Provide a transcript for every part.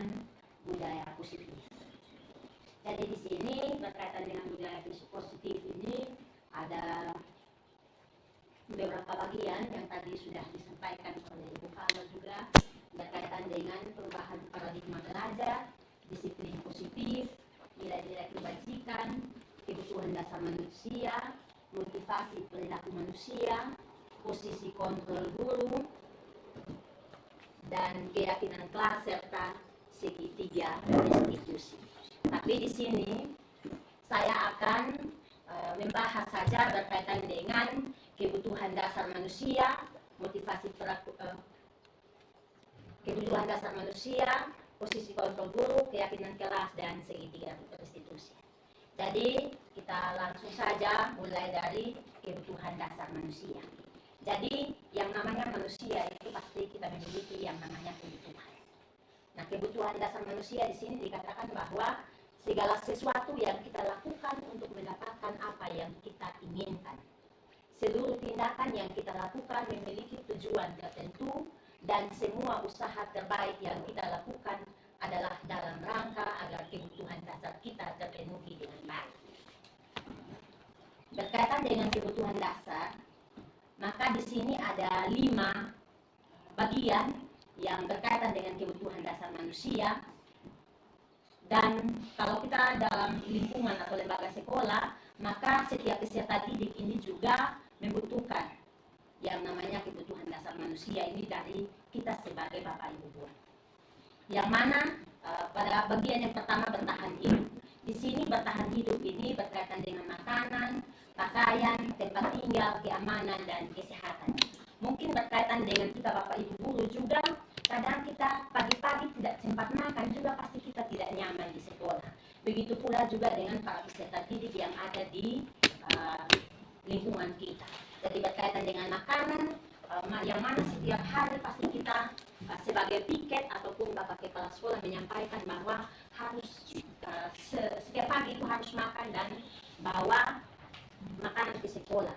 dengan budaya positif. Jadi di sini berkaitan dengan budaya positif ini ada beberapa bagian yang tadi sudah disampaikan oleh Ibu Fala juga, berkaitan dengan perubahan paradigma belajar, disiplin positif, nilai-nilai kebajikan, kebutuhan dasar manusia, motivasi perilaku manusia, posisi kontrol guru, dan keyakinan kelas serta segitiga institusi. Tapi di sini saya akan membahas saja berkaitan dengan kebutuhan dasar manusia, motivasi kebutuhan dasar manusia, posisi kontrol guru, keyakinan kelas, dan segitiga institusi. Jadi kita langsung saja mulai dari kebutuhan dasar manusia. Jadi yang namanya manusia itu pasti kita memiliki yang namanya kebutuhan. Nah, kebutuhan dasar manusia di sini dikatakan bahwa segala sesuatu yang kita lakukan untuk mendapatkan apa yang kita inginkan. Seluruh tindakan yang kita lakukan memiliki tujuan tertentu, dan semua usaha terbaik yang kita lakukan adalah dalam rangka agar kebutuhan dasar kita terpenuhi dengan baik. Berkaitan dengan kebutuhan dasar, maka di sini ada 5 bagian yang berkaitan dengan kebutuhan dasar manusia. Dan kalau kita dalam lingkungan atau lembaga sekolah, maka setiap peserta didik ini juga membutuhkan yang namanya kebutuhan dasar manusia ini dari kita sebagai Bapak Ibu guru. Yang mana pada bagian yang pertama bertahan hidup. Di sini bertahan hidup ini berkaitan dengan makanan, pakaian, tempat tinggal, keamanan, dan kesehatan. Mungkin berkaitan dengan kita Bapak Ibu guru juga, kadang kita pagi-pagi tidak sempat makan juga pasti kita tidak nyaman di sekolah. Begitu pula juga dengan para peserta didik yang ada di lingkungan kita. Jadi berkaitan dengan makanan, yang mana setiap hari pasti kita sebagai piket ataupun Bapak Kepala Sekolah menyampaikan bahwa harus setiap pagi itu harus makan dan bawa makanan ke sekolah.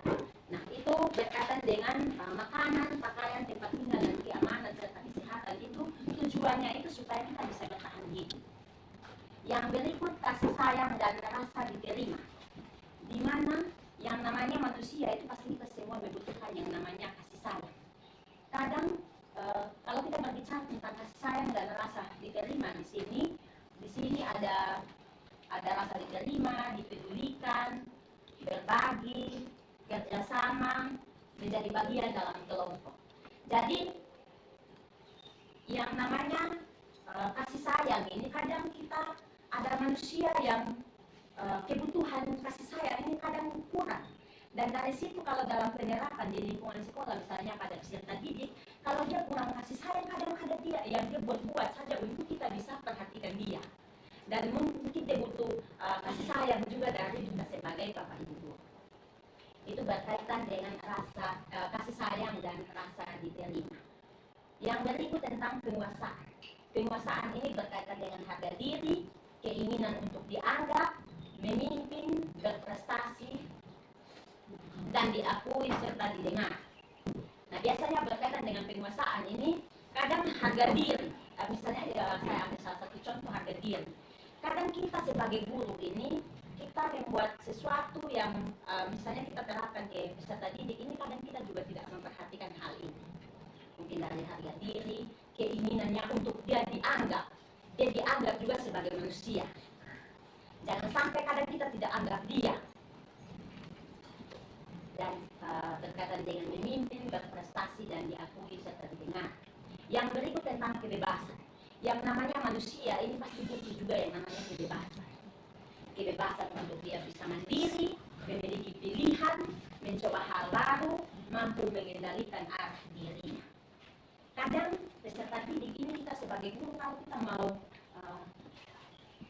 Nah, itu berkaitan dengan makanan, pakaian, tempat tinggal, dan keamanan serta kesehatan. Itu tujuannya itu supaya kita bisa bertahan hidup. Yang berikut kasih sayang dan rasa diterima, di mana yang namanya manusia itu pasti kita semua membutuhkan yang namanya kasih sayang. Kadang kalau kita berbicara tentang kasih sayang dan rasa diterima di sini ada rasa diterima, dipedulikan, berbagi, kerjasama, menjadi bagian dalam kelompok. Jadi yang namanya kasih sayang ini kadang kita ada manusia yang kebutuhan kasih sayang ini kadang kurang. Dan dari situ kalau dalam penerapan di lingkungan sekolah misalnya pada peserta didik, kalau dia kurang kasih sayang kadang-kadang dia yang dia buat saja untuk kita bisa perhatikan dia. Dan mungkin dia butuh kasih sayang juga dari kita sebagai Bapak Ibu guru. Itu berkaitan dengan rasa kasih sayang dan rasa diterima. Yang berikut tentang penguasaan. Penguasaan ini berkaitan dengan harga diri, keinginan untuk dianggap, memimpin, berprestasi, dan diakui serta didengar. Nah, biasanya berkaitan dengan penguasaan ini kadang harga diri. Misalnya saya ambil salah satu contoh harga diri. Kadang kita sebagai guru ini kita membuat sesuatu yang misalnya kita terapkan ke peserta didik ini, kadang kita juga tidak memperhatikan hal ini. Mungkin dari harga diri, keinginannya untuk dia dianggap juga sebagai manusia. Jangan sampai kadang kita tidak anggap dia. Dan berkaitan dengan memimpin, berprestasi, dan diakui serta didengar. Yang berikut tentang kebebasan. Yang namanya manusia ini pasti butuh juga yang namanya kebebasan. Kebebasan untuk dia bisa mandiri, memiliki pilihan, mencoba hal baru, mampu mengendalikan arah dirinya. Kadang peserta didik ini kita sebagai guru kalau kita mau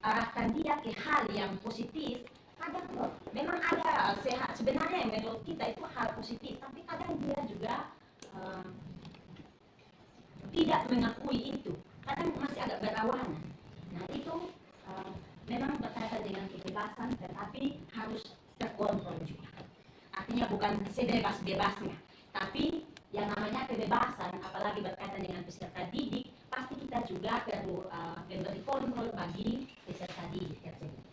arahkan dia ke hal yang positif, kadang memang ada sebenarnya yang menurut kita itu hal positif, tapi kadang dia juga tidak mengakui itu, kadang masih agak berlawanan. Nah, itu memang berkaitan dengan kebebasan, tetapi harus terkontrol juga. Artinya bukan sebebas-bebasnya, tapi yang namanya kebebasan, apalagi berkaitan dengan peserta didik, pasti kita juga perlu memberi kontrol bagi peserta didik tersebut.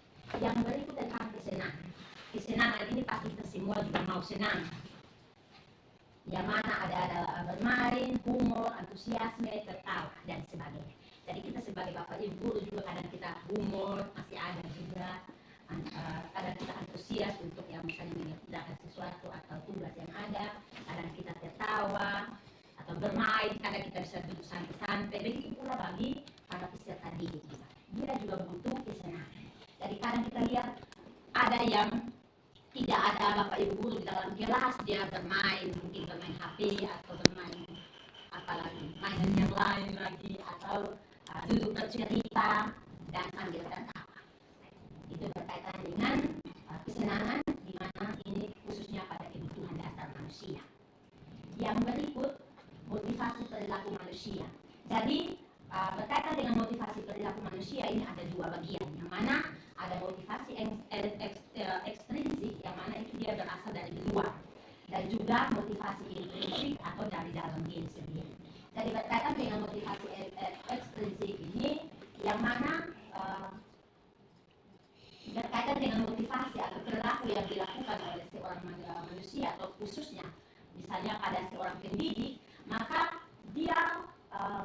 Yang berikut tentang kesenangan. Kesenangan ini pasti kita semua juga mau senang. Yang mana ada bermain, humor, antusiasme, tertawa, dan sebagainya. Jadi kita sebagai bapak ibu guru juga kadang kita humor, masih ada juga. Kadang kita antusias untuk yang misalnya mengerjakan sesuatu atau tugas yang ada. Kadang kita tertawa atau bermain, kadang kita bisa duduk santai-santai. Begitu pula bagi para peserta didik juga. Dia juga butuh kesenangan. Jadi kadang kita lihat ada yang tidak ada bapak ibu guru di dalam kelas, dia bermain, mungkin bermain HP atau bermain apalagi mainan yang lain lagi, atau duduk bercerita dan sambil tertawa. Itu berkaitan dengan kesenangan, di mana ini khususnya pada kebutuhan dasar manusia. Yang berikut, motivasi perilaku manusia. Jadi berkaitan dengan motivasi perilaku manusia ini ada dua bagian, yang mana ada motivasi ekstrinsik, yang mana itu dia berasal dari luar, dan juga motivasi intrinsik atau dari dalam diri sendiri. Jadi berkaitan dengan motivasi ekstrinsik ini, yang mana berkaitan dengan motivasi atau perilaku yang dilakukan oleh seorang manusia, atau khususnya misalnya pada seorang pendidik, maka dia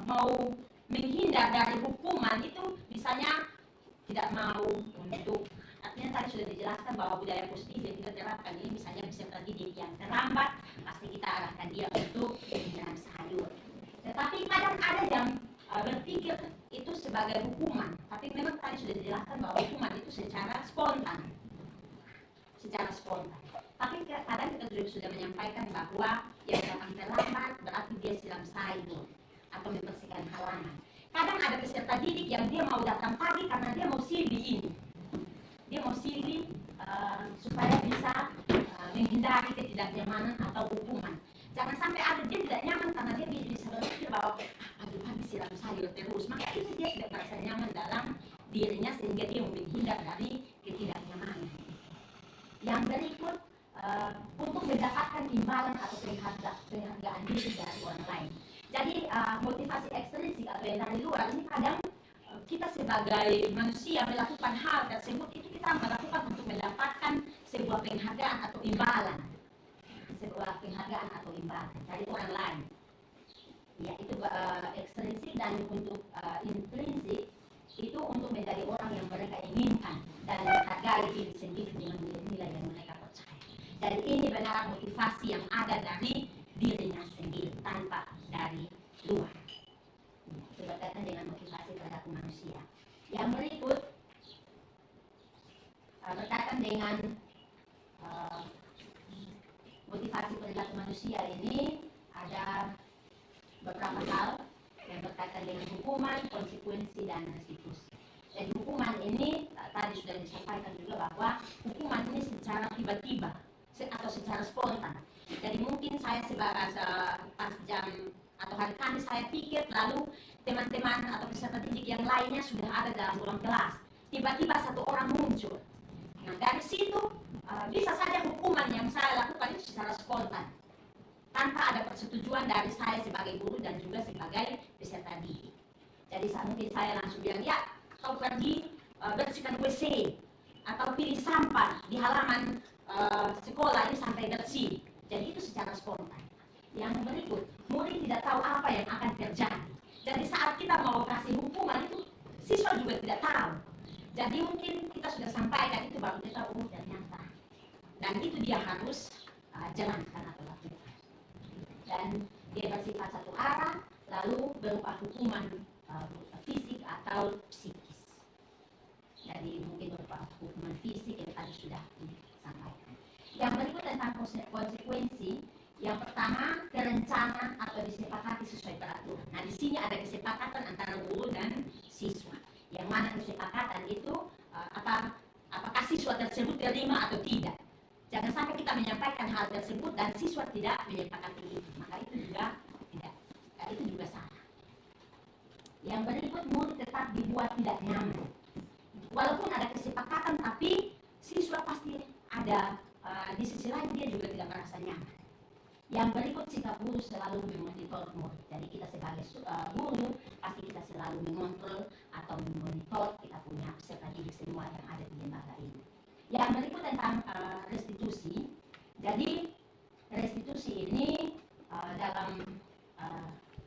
mau menghindar dari hukuman itu, misalnya tidak mau untuk, artinya tadi sudah dijelaskan bahwa budaya positif yang kita terapkan ini, misalnya peserta didik yang terlambat, pasti kita arahkan dia untuk menyiram sayur. Tetapi kadang ada yang berpikir itu sebagai hukuman, tapi memang tadi sudah dijelaskan bahwa hukuman itu secara spontan. Tapi kadang kita sudah menyampaikan bahwa yang datang terlambat berarti dia siram sayur atau membersihkan halaman. Kadang ada peserta didik yang dia mau datang pagi karena dia mau silih ini. Dia mau silih supaya bisa menghindari ketidaknyamanan atau hukuman. Jangan sampai ada dia tidak nyaman karena dia bisa berpikir bahwa pagi-pagi siram sayur terus. Maka itu dia tidak merasa nyaman dalam dirinya, sehingga dia menghindar dari ketidaknyamanan. Yang berikut, untuk mendapatkan imbalan atau penghargaan diri dari orang lain. Jadi motivasi ekstrinsik atau yang dari luar ini kadang kita sebagai manusia melakukan hal tersebut itu kita melakukan untuk mendapatkan sebuah penghargaan atau imbalan. Dari orang lain. Ya, itu ekstrinsik, dan untuk intrinsik itu untuk menjadi orang yang mereka inginkan dan menghargai diri sendiri dengan nilai-nilai yang mereka percaya. Jadi ini benar motivasi yang ada dari dirinya sendiri tanpa dari luar. Itu berkaitan dengan motivasi perilaku manusia. Yang berikut berkaitan dengan motivasi perilaku manusia ini ada beberapa hal yang berkaitan dengan hukuman, konsekuensi, dan restitusi. Jadi hukuman ini tadi sudah disampaikan juga bahwa hukuman ini secara tiba-tiba atau secara spontan. Jadi mungkin saya pas jam atau hari Kamis saya pikir, lalu teman-teman atau peserta didik yang lainnya sudah ada dalam ruang kelas. Tiba-tiba satu orang muncul. Nah, dari situ bisa saja hukuman yang saya lakukan itu secara spontan, tanpa ada persetujuan dari saya sebagai guru dan juga sebagai peserta didik. Jadi mungkin saya langsung bilang, ya kau pergi bersihkan WC atau pilih sampah di halaman sekolah ini sampai bersih. Jadi itu secara spontan. Yang berikut, murid tidak tahu apa yang akan terjadi. Jadi saat kita mau kasih hukuman itu, siswa juga tidak tahu. Jadi mungkin kita sudah sampaikan itu baru kita tahu ternyata. Dan itu dia harus jalankan atau lakukan. Dan dia bersifat satu arah, lalu berupa hukuman fisik atau psikis. Jadi mungkin berupa hukuman fisik yang tadi sudah disampaikan. Yang berikut tentang konsekuensi. Yang pertama, terencana atau disepakati sesuai peraturan. Nah, di sini ada kesepakatan antara guru dan siswa. Yang mana kesepakatan itu apakah siswa tersebut terima atau tidak. Jangan sampai kita menyampaikan hal tersebut dan siswa tidak menyepakati itu. Maka itu juga tidak. Itu juga salah. Yang berikut, murid tetap dibuat tidak nyaman. Walaupun ada kesepakatan, tapi siswa pasti ada di sisi lain dia juga tidak merasa nyaman. Yang berikut, sikap guru selalu memonitor murid. Jadi kita sebagai guru pasti kita selalu mengontrol atau memonitor kita punya peserta didik semua yang ada di lembaga ini. Yang berikut tentang restitusi. Jadi restitusi ini dalam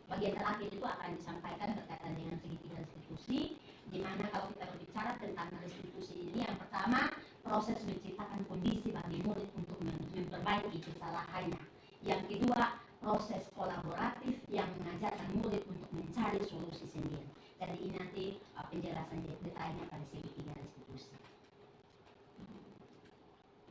bagian terakhir itu akan disampaikan berkaitan dengan segitiga restitusi, di mana kalau kita berbicara tentang restitusi ini, yang pertama proses menciptakan kondisi bagi murid untuk memperbaiki kesalahannya. Yang kedua, proses kolaboratif yang mengajarkan murid untuk mencari solusi sendiri. Jadi ini nanti penjelasan detailnya pada segitiga restitusi.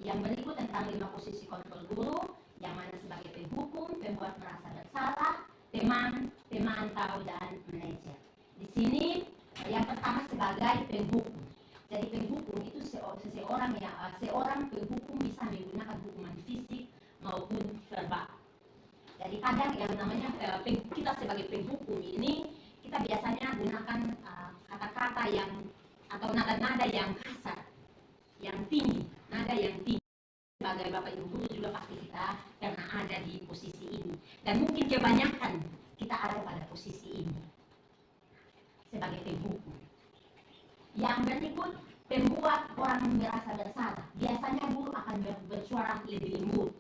Yang berikut tentang 5 posisi kontrol guru, yang mana sebagai penghukum, pembuat merasa bersalah, teman, pemantau, dan manajer. Di sini yang pertama sebagai penghukum. Jadi penghukum itu seorang penghukum bisa menggunakan hukuman fisik maupun verbal. Jadi kadang yang namanya kita sebagai penghukum ini kita biasanya gunakan kata-kata yang atau nada-nada yang kasar, yang tinggi, nada yang tinggi. Sebagai Bapak Ibu guru juga pasti kita karena ada di posisi ini, dan mungkin kebanyakan kita ada pada posisi ini sebagai penghukum. Yang berikut, pembuat orang merasa bersalah. Biasanya guru akan bersuara lebih lembut.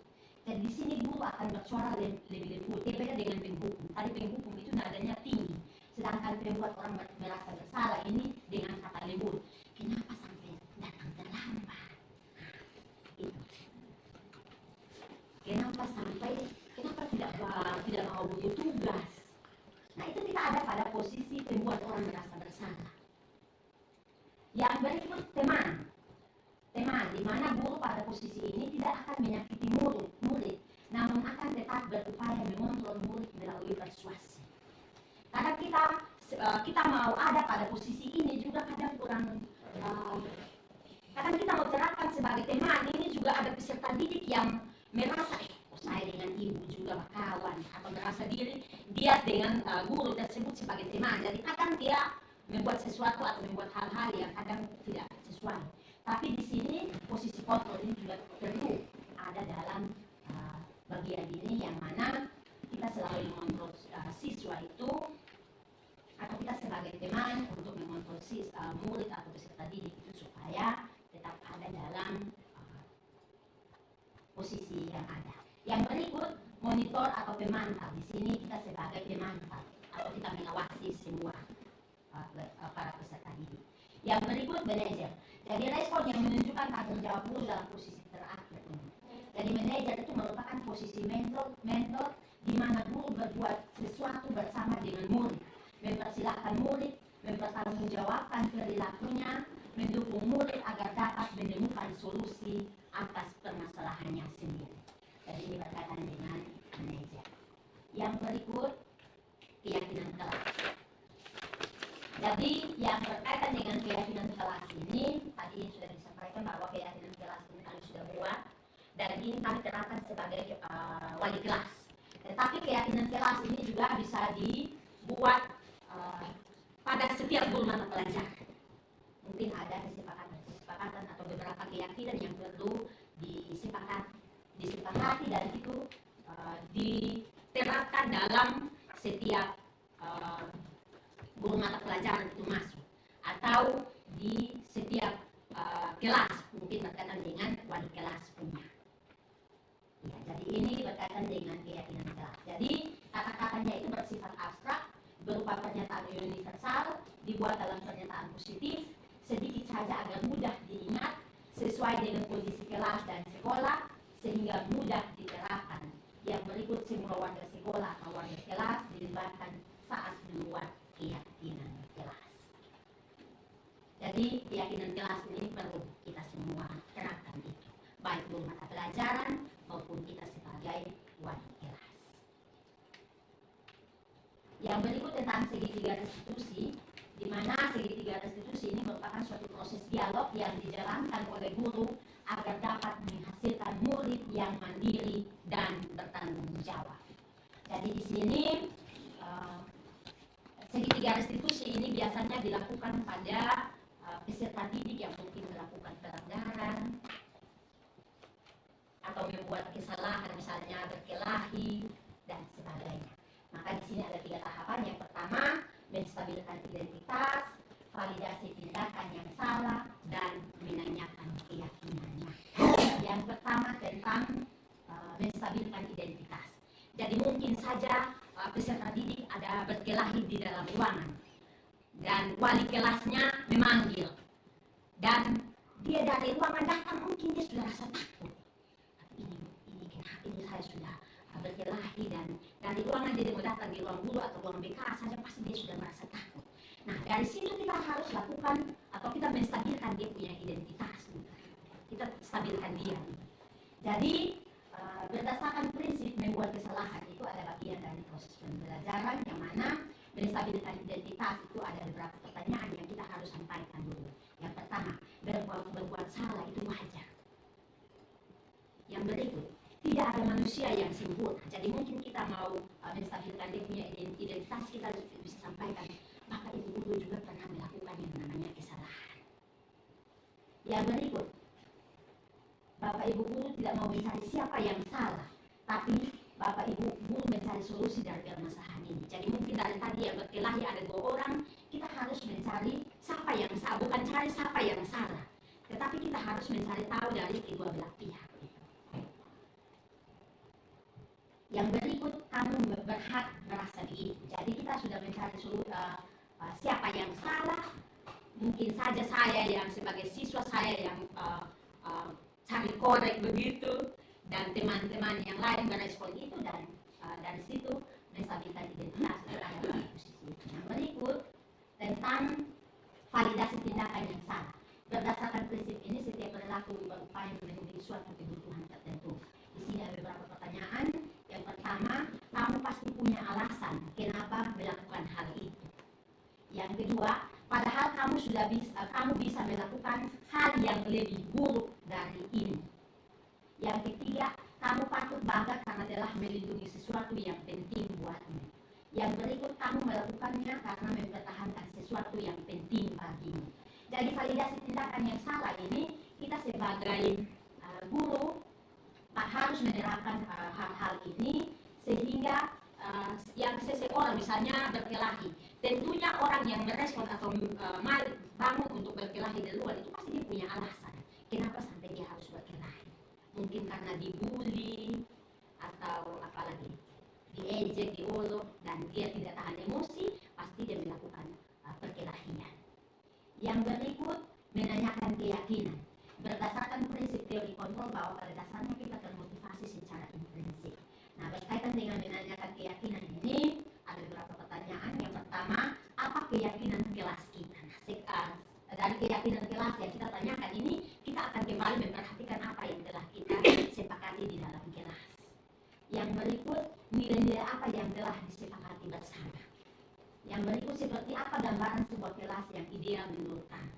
Jadi di sini guru akan bersuara lebih lembut. Berbeda dengan penghukum. Tadi penghukum itu nadanya tinggi, sedangkan pembuat orang merasa bersalah ini dengan kata lembut. Kenapa sampai datang terlambat? Kenapa tidak mau butuh tugas? Nah, itu kita ada pada posisi pembuat orang merasa bersalah. Yang berikut, teman, di mana guru pada posisi ini tidak akan menyakiti murid, namun akan tetap berupaya mengontrol murid melalui persuasi. Karena kita mau ada pada posisi ini juga kadang kadang kita mau terapkan sebagai teman. Ini juga ada peserta didik yang merasa saya dengan ibu juga kawan, atau merasa dia dengan guru tersebut sebagai teman. Jadi kadang dia membuat sesuatu atau membuat hal-hal yang kadang tidak sesuai. Tapi di sini posisi kontrol ini juga perlu ada dalam bagian ini, yang mana kita selalu mengontrol siswa itu, atau kita sebagai teman untuk mengontrol murid atau peserta didik itu supaya tetap ada dalam posisi yang ada. Yang berikut, monitor atau pemantau. Di sini kita sebagai pemantau atau kita mengawasi semua para peserta didik. Yang berikut, manajer. Jadi respon yang menunjukkan tanggung jawab guru dalam posisi terakhir ini. Jadi manajer itu merupakan posisi mentor di mana guru berbuat sesuatu bersama dengan murid, mempersilahkan murid, mempertanggungjawabkan perilakunya, mendukung murid agar dapat menemukan solusi atas permasalahannya sendiri. Jadi ini berkaitan dengan manajer. Yang berikut, keyakinan kelas. Jadi yang berkaitan dengan keyakinan kelas ini, tadi sudah disampaikan bahwa keyakinan kelas ini kami sudah buat, dan ini kami terapkan sebagai wali kelas. Tetapi keyakinan kelas ini juga bisa dibuat pada setiap guru mata pelajaran. Mungkin ada kesepakatan atau beberapa keyakinan yang perlu disepakati, dan itu diterapkan dalam setiap guru mata pelajaran itu masuk, atau di setiap kelas, mungkin berkaitan dengan wali kelas punya. Ya, jadi ini berkaitan dengan keyakinan kelas. Jadi kata-katanya itu bersifat abstrak, berupa pernyataan universal, dibuat dalam pernyataan positif, sedikit saja agar mudah diingat, sesuai dengan kondisi kelas dan sekolah, sehingga mudah diterapkan. Yang berikut, semua warga sekolah atau warga kelas dilibatkan saat membuat keyakinan kelas. Jadi keyakinan kelas ini perlu kita semua terapkan itu, baik guru mata pelajaran maupun kita sebagai wali kelas. Yang berikut tentang segitiga restitusi, di mana segitiga restitusi ini merupakan suatu proses dialog yang dijalankan oleh guru agar dapat menghasilkan murid yang mandiri dan bertanggung jawab. Jadi di sini segitiga restitusi ini biasanya dilakukan pada peserta didik yang mungkin melakukan pelanggaran atau atau membuat kesalahan, misalnya berkelahi dan sebagainya. Maka di sini ada 3 tahapan. Yang pertama, menstabilkan identitas, validasi tindakan yang salah, dan menanyakan keyakinannya. Yang pertama tentang menstabilkan identitas. Jadi mungkin saja peserta didik ada berkelahi di dalam ruangan dan wali kelasnya memanggil, dan dia dari ruangan datang, mungkin dia sudah rasa takut. Ini kenapa ini saya sudah berkelahi, dan dari ruangan dia mau datang di ruang guru atau ruang BK saja pasti dia sudah merasa takut. Nah, dari situ kita harus lakukan atau kita menstabilkan dia punya identitas. Kita stabilkan dia. Jadi berdasarkan prinsip membuat kesalahan itu ada bagian dari proses pembelajaran, yang mana menstabilkan identitas itu ada beberapa pertanyaan yang kita harus sampaikan dulu. Yang pertama, berbuat salah itu wajar. Yang berikut, tidak ada manusia yang sempurna. Jadi mungkin kita mau menstabilkan dia punya identitas, kita bisa sampaikan, Bapak Ibu guru juga pernah melakukan yang namanya kesalahan. Yang berikut, Bapak Ibu guru tidak mau mencari siapa yang salah, tapi Bapak Ibu guru mencari solusi dari permasalahan ini. Jadi mungkin dari tadi yang berkelahi ada 2 orang, kita harus mencari siapa yang salah, bukan cari siapa yang salah, tetapi kita harus mencari tahu dari kedua belah pihak. Yang berikut, kamu berhak merasa begitu. Jadi kita sudah mencari siapa yang salah. Mungkin saja saya yang sebagai siswa, saya yang cari korek begitu, dan teman-teman yang lain merespon itu, dan dari situ menstabilkan identitas itu ada pada posisi itu. Yang berikut tentang validasi tindakan yang salah. Berdasarkan prinsip ini, setiap perilaku berupaya memenuhi suatu kebutuhan tertentu. Di sini ada beberapa pertanyaan. Yang pertama, kamu pasti punya alasan kenapa melakukan hal itu. Yang kedua, padahal kamu bisa melakukan hal yang lebih buruk dari ini. Yang ketiga, kamu patut bangga karena telah melindungi sesuatu yang penting buatmu. Yang berikut, kamu melakukannya karena mempertahankan sesuatu yang penting bagimu. Jadi validasi tindakan yang salah ini, kita sebagai guru harus menerapkan hal-hal ini, sehingga yang seseorang misalnya berkelahi, tentunya orang yang merespon atau bangun untuk berkelahi di luar itu pasti dia punya alasan kenapa sampai dia harus berkelahi. Mungkin karena dibully atau apalagi diejek, diolok, dan dia tidak tahan emosi, pasti dia melakukan perkelahian. Yang berikut, menanyakan keyakinan. Berdasarkan prinsip teori kontrol bahwa pada dasarnya kita termotivasi secara intrinsik. Nah, berkaitan dengan menanyakan keyakinan ini, ada beberapa pertanyaan. Yang pertama, apa keyakinan kelas kita? Nah, dari keyakinan kelas yang kita tanyakan ini, kita akan kembali memperhatikan apa yang telah kita sepakati di dalam kelas. Yang berikut, nilai-nilai apa yang telah disepakati bersama. Yang berikut, seperti apa gambaran sebuah kelas yang ideal menurut kamu.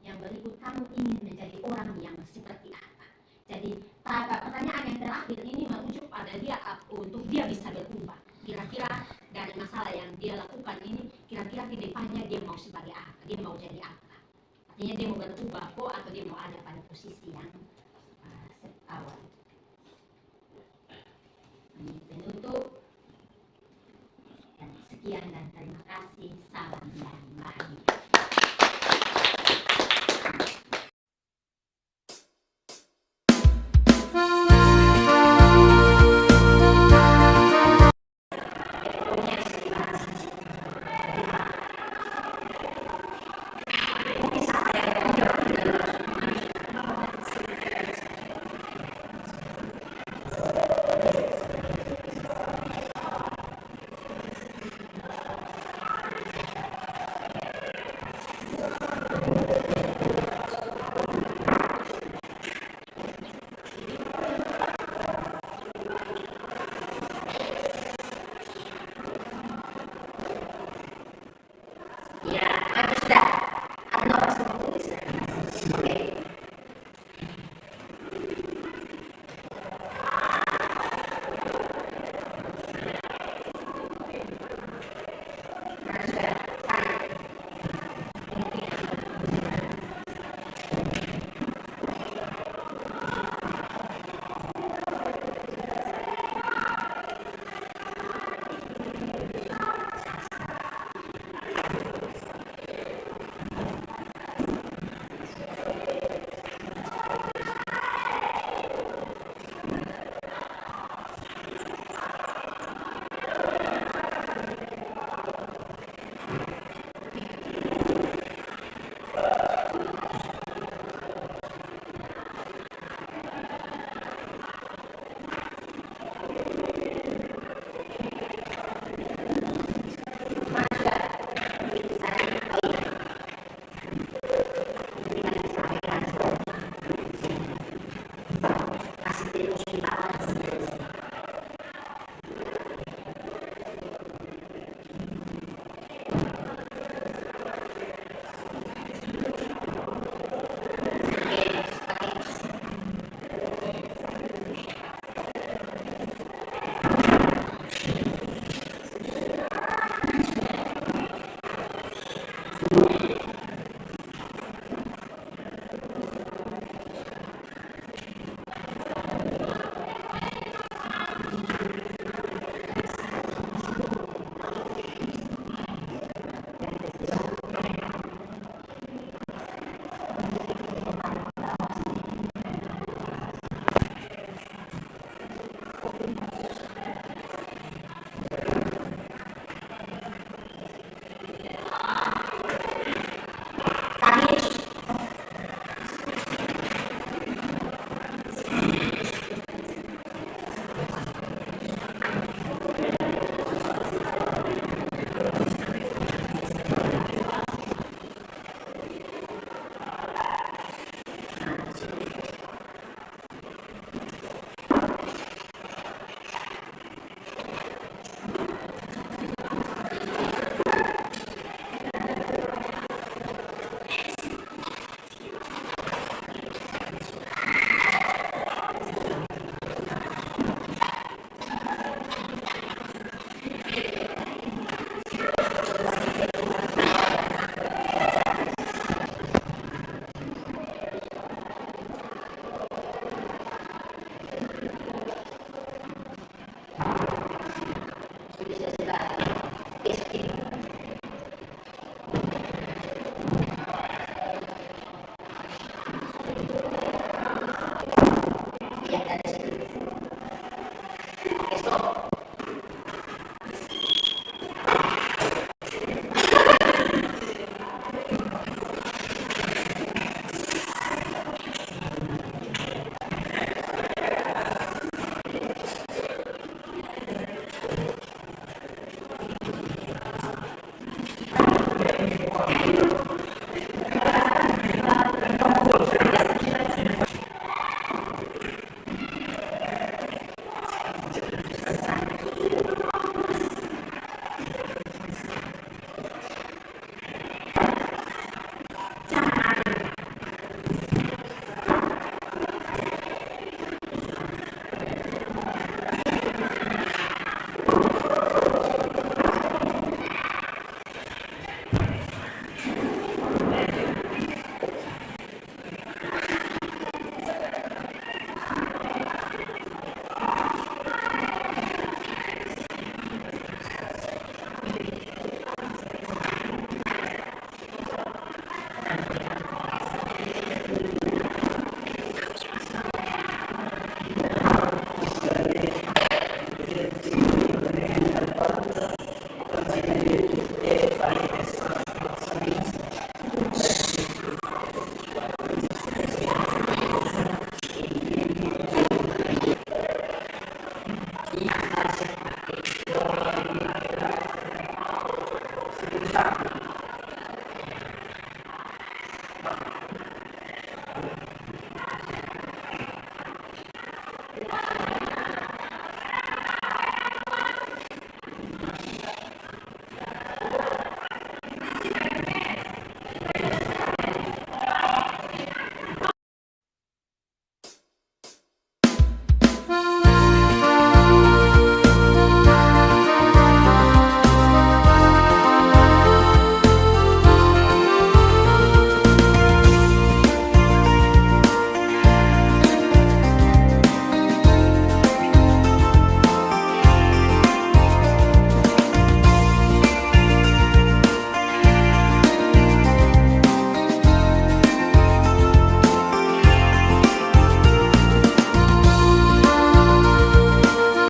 Yang berikut, kamu ingin menjadi orang yang seperti apa. Jadi pertanyaan yang terakhir ini merujuk pada dia untuk dia bisa berubah. Kira-kira dari masalah yang dia lakukan ini, kira-kira ke depannya dia mau sebagai apa, dia mau jadi apa. Artinya dia mau berubah kok, atau dia mau ada pada posisi yang awal. Ini penutup. Dan sekian dan terima kasih. Salam dan bahagia. Ya, kan sudah ada nomor 10.